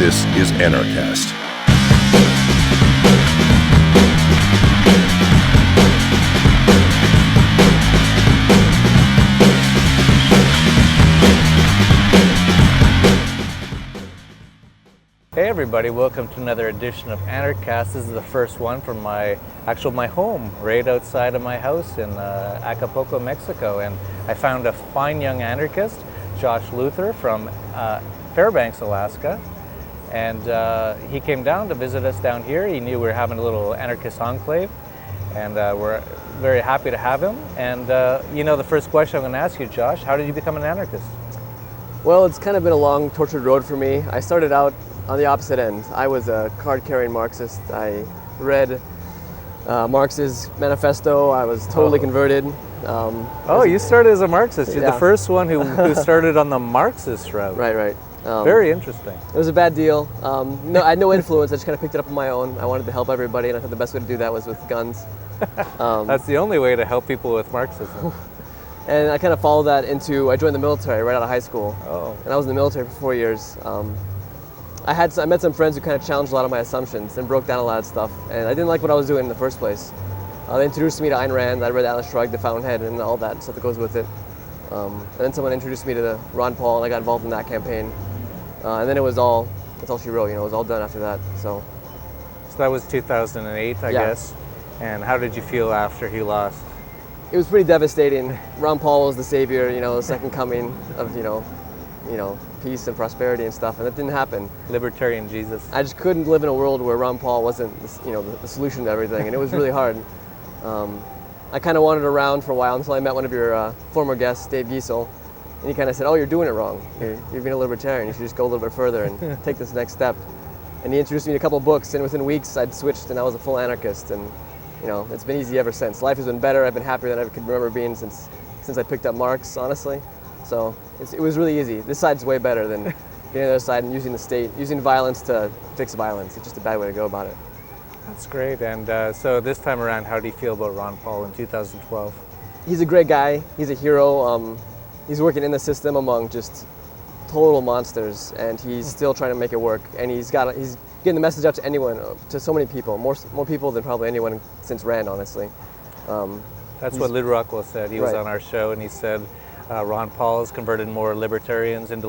This is Anarchast. Hey everybody, welcome to another edition of Anarchast. This is the first one from my home, right outside of my house in Acapulco, Mexico. And I found a fine young anarchist, Josh Luther from Fairbanks, Alaska. And he came down to visit us down here. He knew we were having a little anarchist enclave, and we're very happy to have him. And the first question I'm going to ask you, Josh, how did you become an anarchist? Well, it's kind of been a long, tortured road for me. I started out on the opposite end. I was a card-carrying Marxist. I read Marx's manifesto. I was totally converted. You started as a Marxist. You're the first one who started on the Marxist route. Right. Very interesting. It was a bad deal. No, I had no influence. I just kind of picked it up on my own. I wanted to help everybody, and I thought the best way to do that was with guns. That's the only way to help people with Marxism. And I kind of followed that I joined the military right out of high school. Oh. And I was in the military for 4 years. I met some friends who kind of challenged a lot of my assumptions and broke down a lot of stuff, and I didn't like what I was doing in the first place. They introduced me to Ayn Rand. I read Atlas Shrugged, The Fountainhead, and all that stuff that goes with it. And then someone introduced me to Ron Paul, and I got involved in that campaign. And then that's all she wrote. It was all done after that. So that was 2008, I guess. And how did you feel after he lost? It was pretty devastating. Ron Paul was the savior, the second coming of peace and prosperity and stuff, and that didn't happen. Libertarian Jesus. I just couldn't live in a world where Ron Paul wasn't, the solution to everything, and it was really hard. I kind of wandered around for a while until I met one of your former guests, Dave Giesel, and he kind of said, "Oh, you're doing it wrong. You're being a libertarian. You should just go a little bit further and take this next step." And he introduced me to a couple of books, and within weeks I'd switched, and I was a full anarchist. And it's been easy ever since. Life has been better. I've been happier than I could remember being since I picked up Marx, honestly. So it was really easy. This side's way better than getting on the other side and using the state, using violence to fix violence. It's just a bad way to go about it. That's great. And so this time around, how do you feel about Ron Paul in 2012? He's a great guy. He's a hero. He's working in the system among just total monsters, and he's still trying to make it work. And he's getting the message out to anyone, to so many people, more people than probably anyone since Rand, honestly. That's what Lou Rockwell said. He was on our show, and he said Ron Paul has converted more libertarians into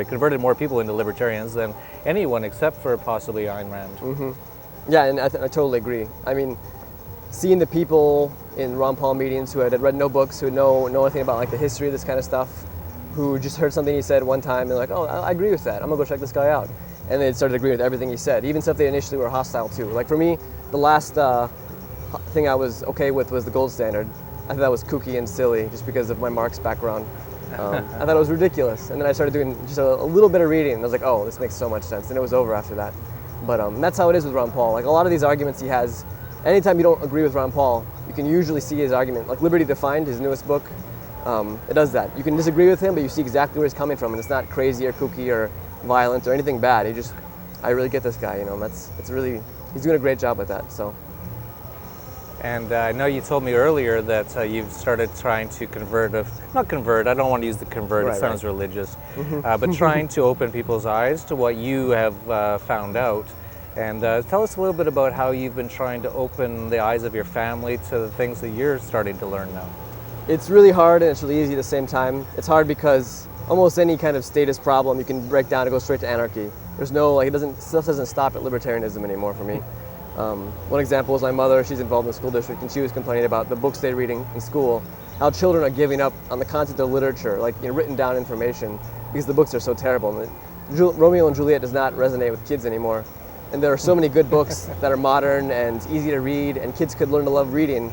converted more people into libertarians than anyone except for possibly Ayn Rand. Mm-hmm. Yeah, and I totally agree. I mean, seeing the people in Ron Paul meetings who had read no books, who know anything about like the history of this kind of stuff, who just heard something he said one time and they're like, "Oh, I agree with that. I'm gonna go check this guy out," and they started agreeing with everything he said, even stuff they initially were hostile to. Like for me, the last thing I was okay with was the gold standard. I thought that was kooky and silly just because of my Marx background. I thought it was ridiculous, and then I started doing just a little bit of reading, and I was like, "Oh, this makes so much sense," and it was over after that. But that's how it is with Ron Paul. Like a lot of these arguments he has, anytime you don't agree with Ron Paul, you can usually see his argument. Like Liberty Defined, his newest book, it does that. You can disagree with him, but you see exactly where he's coming from, and it's not crazy or kooky or violent or anything bad. I really get this guy, he's doing a great job with that. So. And I know you told me earlier that you've started trying to not convert, I don't want to use the convert, it sounds religious, but trying to open people's eyes to what you have found out. And tell us a little bit about how you've been trying to open the eyes of your family to the things that you're starting to learn now. It's really hard and it's really easy at the same time. It's hard because almost any kind of status problem you can break down and go straight to anarchy. There's no, stuff doesn't stop at libertarianism anymore for me. One example is my mother. She's involved in the school district, and she was complaining about the books they're reading in school, how children are giving up on the content of literature, like written down information, because the books are so terrible. And Romeo and Juliet does not resonate with kids anymore. And there are so many good books that are modern and easy to read, and kids could learn to love reading,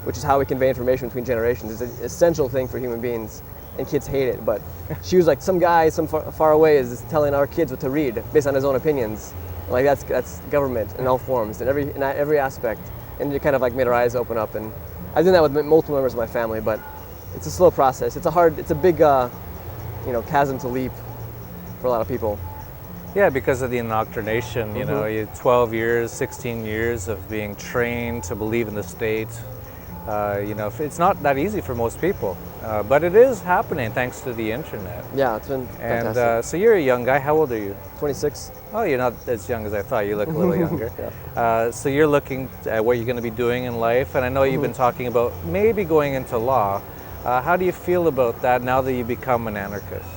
which is how we convey information between generations. It's an essential thing for human beings, and kids hate it. But she was like, some guy far away is telling our kids what to read based on his own opinions. Like that's government in all forms, in every aspect, and it kind of made our eyes open up. And I've done that with multiple members of my family, but it's a slow process. It's a big, chasm to leap for a lot of people. Yeah, because of the indoctrination. You 12 years, 16 years of being trained to believe in the state, It's not that easy for most people, but it is happening thanks to the internet. Yeah, it's been And fantastic. so you're a young guy. How old are you? 26. Oh, you're not as young as I thought. You look a little younger. Yeah. So you're looking at what you're going to be doing in life, and I know you've been talking about maybe going into law. How do you feel about that now that you become an anarchist?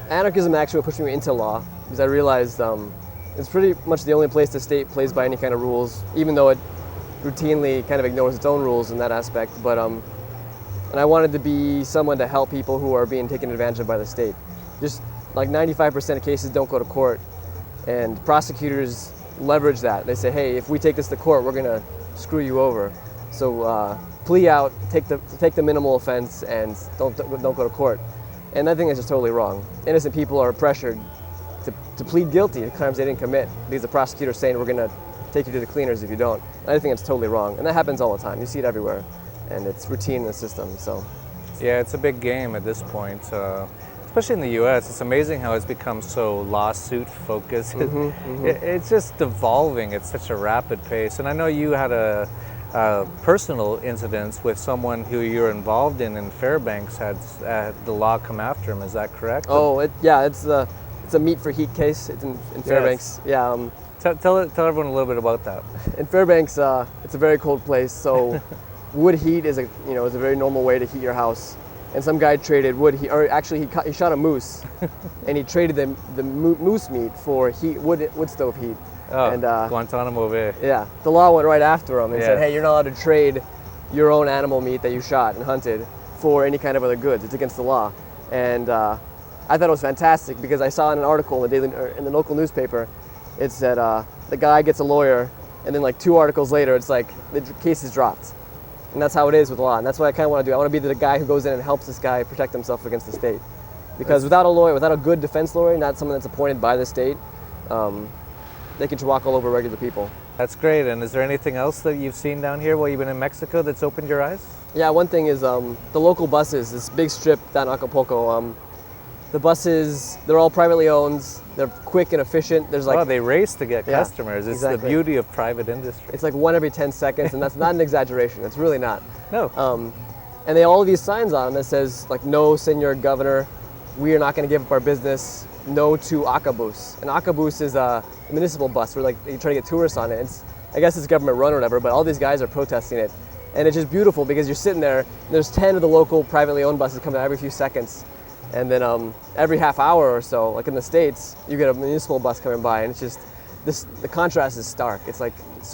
Anarchism actually pushed me into law because I realized it's pretty much the only place the state plays by any kind of rules, even though it routinely kind of ignores its own rules in that aspect. But and I wanted to be someone to help people who are being taken advantage of by the state. Just like 95% of cases don't go to court, and prosecutors leverage that. They say, hey, if we take this to court, we're gonna screw you over. So plea out, take the minimal offense, and don't go to court. And I think that's just totally wrong. Innocent people are pressured to plead guilty to crimes they didn't commit because the prosecutor's saying we're gonna take you to the cleaners if you don't. And I think it's totally wrong, and that happens all the time. You see it everywhere, and it's routine in the system. So, yeah, it's a big game at this point, especially in the U.S. It's amazing how it's become so lawsuit focused. It's just evolving at such a rapid pace. And I know you had a personal incidents with someone who you're involved in Fairbanks had the law come after him. Is that correct? Oh, it's a meat for heat case. It's in Fairbanks. Yes. Yeah. Tell everyone a little bit about that. In Fairbanks, it's a very cold place, so wood heat is a very normal way to heat your house. And some guy traded wood heat, or actually he shot a moose, and he traded the moose meat for wood stove heat. Oh, and Guantanamo Bay. Yeah, the law went right after him and said, Yes. hey, you're not allowed to trade your own animal meat that you shot and hunted for any kind of other goods. It's against the law. And I thought it was fantastic because I saw in an article in the local newspaper, it said the guy gets a lawyer, and then like 2 articles later, it's like the case is dropped. And that's how it is with law. And that's what I kind of want to do. I want to be the guy who goes in and helps this guy protect himself against the state. Because without a lawyer, without a good defense lawyer, not someone that's appointed by the state, they can just walk all over regular people. That's great. And is there anything else that you've seen down here while you've been in Mexico that's opened your eyes? Yeah, one thing is the local buses, this big strip down in Acapulco. The buses, they're all privately owned. They're quick and efficient. There's like They race to get Yeah, customers. It's exactly. the beauty of private industry. it's like 1 every 10 seconds, and that's not an exaggeration. It's really not. No. And they have all of these signs on them that says like, "No, Senor Governor, we are not going to give up our business. No to Acabus." And Acabus is a municipal bus where like they try to get tourists on it. I guess it's government run or whatever, but all these guys are protesting it, and it's just beautiful because you're sitting there. And there's 10 of the local privately owned buses coming out every few seconds. And then every half hour or so, like in the States, you get a municipal bus coming by, and it's just the contrast is stark. It's like it's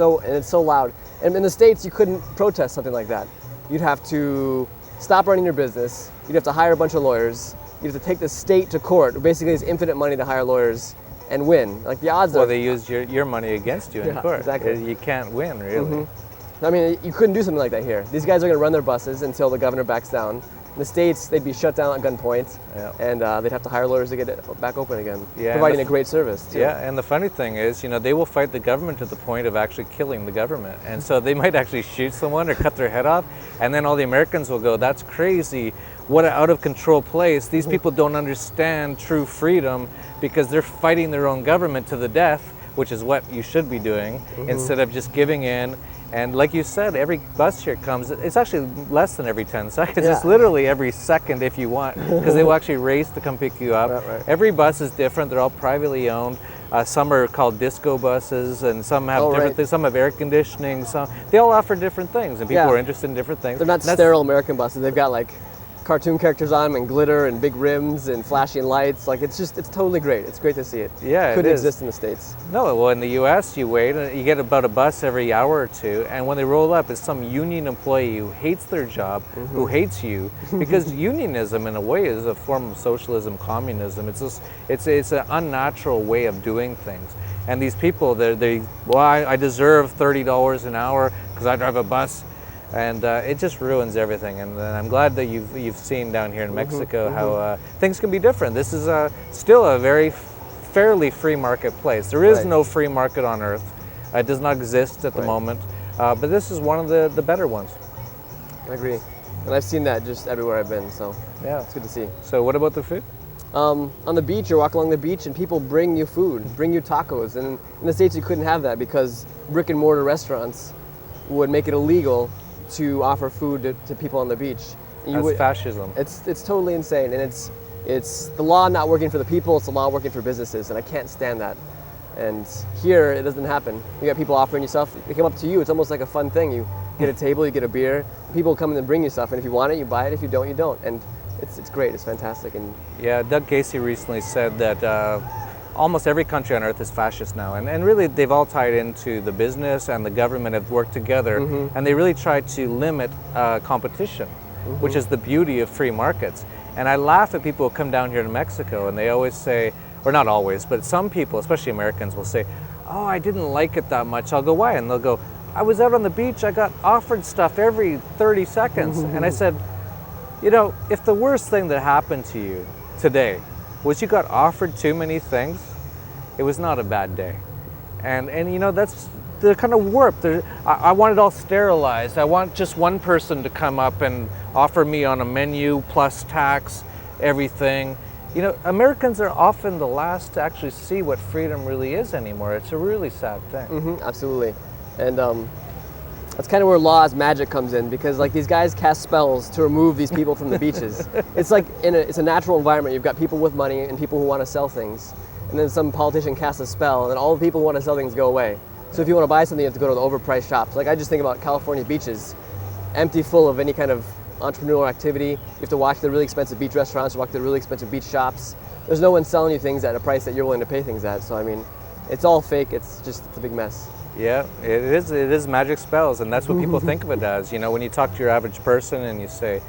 so loud. And in the States, you couldn't protest something like that. You'd have to stop running your business. You'd have to hire a bunch of lawyers. You'd have to take the state to court. Basically, it's infinite money to hire lawyers and win. Like the odds Well, are. they use your money against you in Yeah, court. exactly. You can't win, really. I mean, you couldn't do something like that here. These guys are going to run their buses until the governor backs down. In the States, they'd be shut down at gunpoint, Yeah. and they'd have to hire lawyers to get it back open again, Yeah, providing and a great service, too. Yeah, and the funny thing is, they will fight the government to the point of actually killing the government. And so they might actually shoot someone or cut their head off, and then all the Americans will go, that's crazy. What an out of control place. These people don't understand true freedom because they're fighting their own government to the death, which is what you should be doing, instead of just giving in. And like you said, every bus here comes, it's actually less than every 10 seconds. Yeah. It's literally every second if you want, because they will actually race to come pick you up. Right. Every bus is different. They're all privately owned. Some are called disco buses, and some have different right. things. Some have air conditioning. They all offer different things, and people Yeah. are interested in different things. They're not sterile American buses. They've got like cartoon characters on them and glitter and big rims and flashing lights. Like it's totally great. It's great to see it. Yeah, it Couldn't is. exist in the States. No, well, in the U.S., you wait, and you get about a bus every hour or two, and when they roll up, it's some union employee who hates their job, who hates you, because unionism, in a way, is a form of socialism, communism. It's an unnatural way of doing things. And these people, I deserve $30 an hour because I drive a bus. And it just ruins everything. And I'm glad that you've seen down here in Mexico how things can be different. This is still a very fairly free market place. There is Right. no free market on earth. It does not exist at the Right. moment. But this is one of the better ones. I agree. And I've seen that just everywhere I've been, so Yeah. it's good to see. So what about the food? On the beach, you walk along the beach and people bring you food, bring you tacos. And in the States, you couldn't have that because brick and mortar restaurants would make it illegal to offer food to people on the beach. That's fascism. It's totally insane, and it's the law not working for the people, it's the law working for businesses, and I can't stand that. And here, it doesn't happen. You got people offering you stuff, they come up to you, it's almost like a fun thing. You get a table, you get a beer, people come in and bring you stuff, and if you want it, you buy it, if you don't, you don't. And it's great, it's fantastic. And yeah, Doug Casey recently said that almost every country on earth is fascist now, and really they've all tied into the business and the government have worked together, and they really try to limit competition, which is the beauty of free markets. And I laugh at people who come down here to Mexico and they always say, or not always, but some people, especially Americans, will say, oh, I didn't like it that much. I'll go, why? And they'll go, I was out on the beach, I got offered stuff every 30 seconds. And I said, you know, if the worst thing that happened to you today was you got offered too many things, it was not a bad day. And you know, they're kind of warped. I want it all sterilized. I want just one person to come up and offer me on a menu plus tax, everything. You know, Americans are often the last to actually see what freedom really is anymore. It's a really sad thing. Absolutely. And that's kind of where law as magic comes in, because like these guys cast spells to remove these people from the beaches. It's like it's a natural environment. You've got people with money and people who want to sell things. And then some politician casts a spell and all the people who want to sell things go away. So if you want to buy something, you have to go to the overpriced shops. Like I just think about California beaches, empty full of any kind of entrepreneurial activity. You have to walk to the really expensive beach restaurants, walk to the really expensive beach shops. There's no one selling you things at a price that you're willing to pay things at. So I mean, it's all fake. It's a big mess. Yeah, it is magic spells, and that's what people think of it as. You know, when you talk to your average person and you say,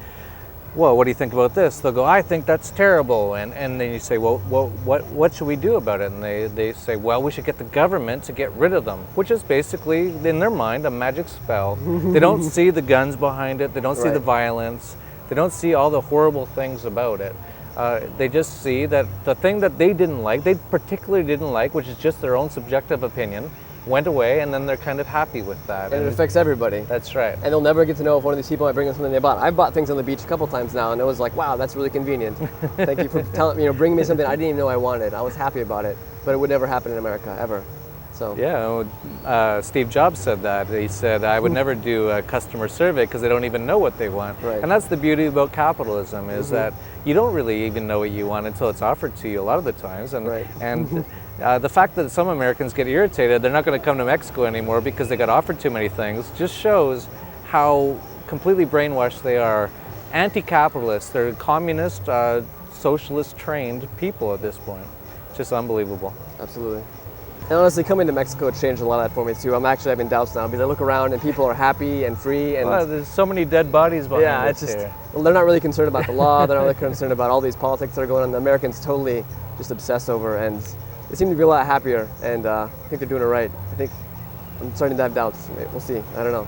well, what do you think about this? They'll go, I think that's terrible. And then you say, well, what should we do about it? And they say, well, we should get the government to get rid of them, which is basically, in their mind, a magic spell. They don't see the guns behind it. They don't see the violence. They don't see all the horrible things about it. They just see that the thing that they didn't like, they particularly didn't like, which is just their own subjective opinion, went away, and then they're kind of happy with that. And it affects everybody. That's right. And they'll never get to know if one of these people might bring them something they bought. I've bought things on the beach a couple times now, and it was like, wow, that's really convenient. Thank you for bringing me something I didn't even know I wanted. I was happy about it, but it would never happen in America, ever. So yeah, Steve Jobs said that. He said, I would never do a customer survey because they don't even know what they want. Right. And that's the beauty about capitalism, is that you don't really even know what you want until it's offered to you a lot of the times. And, the fact that some Americans get irritated, they're not going to come to Mexico anymore because they got offered too many things, just shows how completely brainwashed they are. Anti-capitalist, they're communist, socialist trained people at this point. It's just unbelievable. Absolutely. And honestly, coming to Mexico changed a lot of that for me too. I'm actually having doubts now because I look around and people are happy and free. And well, there's so many dead bodies behind us it's just, here. Well, they're not really concerned about the law. They're not really concerned about all these politics that are going on. The Americans totally just obsess over, and they seem to be a lot happier. And I think they're doing it right. I think I'm starting to have doubts. We'll see. I don't know.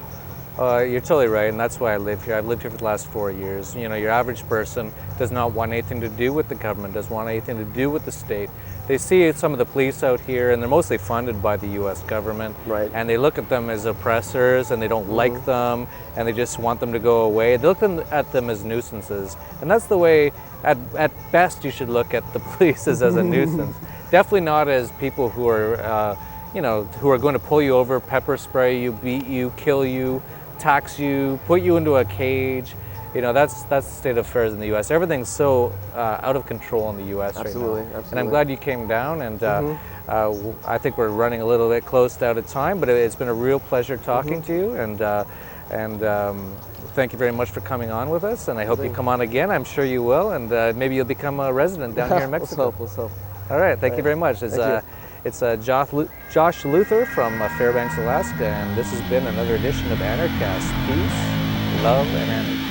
You're totally right, and that's why I live here. I've lived here for the last 4 years. You know, your average person does not want anything to do with the government, doesn't want anything to do with the state. They see some of the police out here, and they're mostly funded by the U.S. government. Right. And they look at them as oppressors, and they don't like them, and they just want them to go away. They look at them as nuisances, and that's the way, at best, you should look at the police as a nuisance. Definitely not as people who are, who are going to pull you over, pepper spray you, beat you, kill you, tax you, put you into a cage. You know, that's the state of affairs in the U.S. Everything's so out of control in the U.S. right now. Absolutely. And I'm glad you came down, and I think we're running a little bit close out of time, but it's been a real pleasure talking to you, and thank you very much for coming on with us, and I hope you come on again. I'm sure you will, and maybe you'll become a resident down here in Mexico. Let's hope. All right, thank you very much. It's Josh Luther from Fairbanks, Alaska, and this has been another edition of Anarchast. Peace, love, and anarchy.